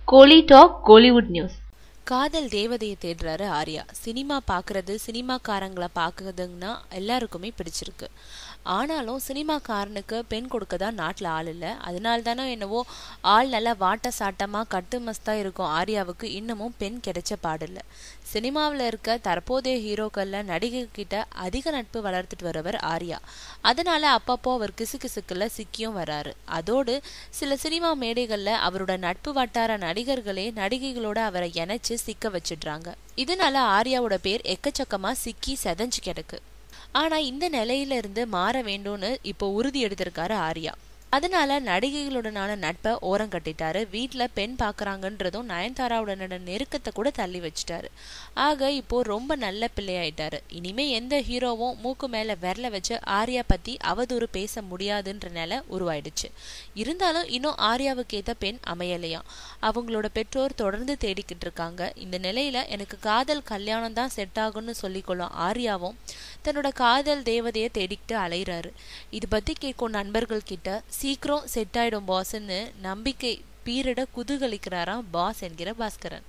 கோலி talk Kollywood news. காதல் தேவதையை தேடுறாரு Arya. Cinema பார்க்கறது, சினிமாக்காரங்களை பார்க்குறதுன்னா எல்லாருக்குமே பிடிச்சிருக்கு. ஆனாலும் சினிமாக்காரனுக்கு பெண் கொடுக்க தான் நாட்டில் ஆள் இல்லை. அதனால தானே என்னவோ ஆள் நல்லா வாட்ட சாட்டமாக கட்டு மஸ்தாக இருக்கும் ஆர்யாவுக்கு இன்னமும் பெண் கிடைச்ச பாடில்லை. சினிமாவில் இருக்க தற்போதைய ஹீரோக்களில் நடிகர்கிட்ட அதிக நட்பு வளர்த்துட்டு வரவர் ஆர்யா. அதனால அப்பப்போ அவர் கிசுகிசுக்குள்ள சிக்கியும் வராரு. அதோடு சில சினிமா மேடைகளில் அவரோட நட்பு வட்டார நடிகர்களே நடிகைகளோட அவரை இணைச்சு சிக்க வச்சிடுறாங்க. இதனால ஆர்யாவோட பேர் எக்கச்சக்கமா சிக்கி செதஞ்சு கிடக்கு. ஆனா இந்த நிலையில இருந்து மாற வேண்டும்னு இப்போ உறுதி எடுத்திருக்காரு ஆர்யா. அதனால நடிகைகளுடனான நட்பை ஓரம் கட்டிட்டாரு. வீட்டுல பெண் பாக்குறாங்கன்றதும் நயன்தாராவுடனோட நெருக்கத்தை கூட தள்ளி வச்சுட்டாரு. ஆக இப்போ ரொம்ப நல்ல பிள்ளையாயிட்டாரு. இனிமே எந்த ஹீரோவும் மூக்கு மேல விரல வச்சு ஆர்யா பத்தி அவதூறு பேச முடியாதுன்ற நிலை உருவாயிடுச்சு. இருந்தாலும் இன்னும் ஆர்யாவுக்கு ஏத்த பெண் அமையலையாம். அவங்களோட பெற்றோர் தொடர்ந்து தேடிக்கிட்டு இருக்காங்க. இந்த நிலையில எனக்கு காதல் கல்யாணம் தான் செட் ஆகும்னு சொல்லிக்கொள்ளும் ஆர்யாவும் தன்னோட காதல் தேவதையை தேடிக்கிட்டு அலைகிறாரு. இது பத்தி கேட்கும் நண்பர்கள் கிட்ட சீக்கிரம் செட் ஆயிடும் பாஸ்ன்னு நம்பிக்கை பீரிட குதூகலிக்கிறாராம் பாஸ் என்கிற பாஸ்கரன்.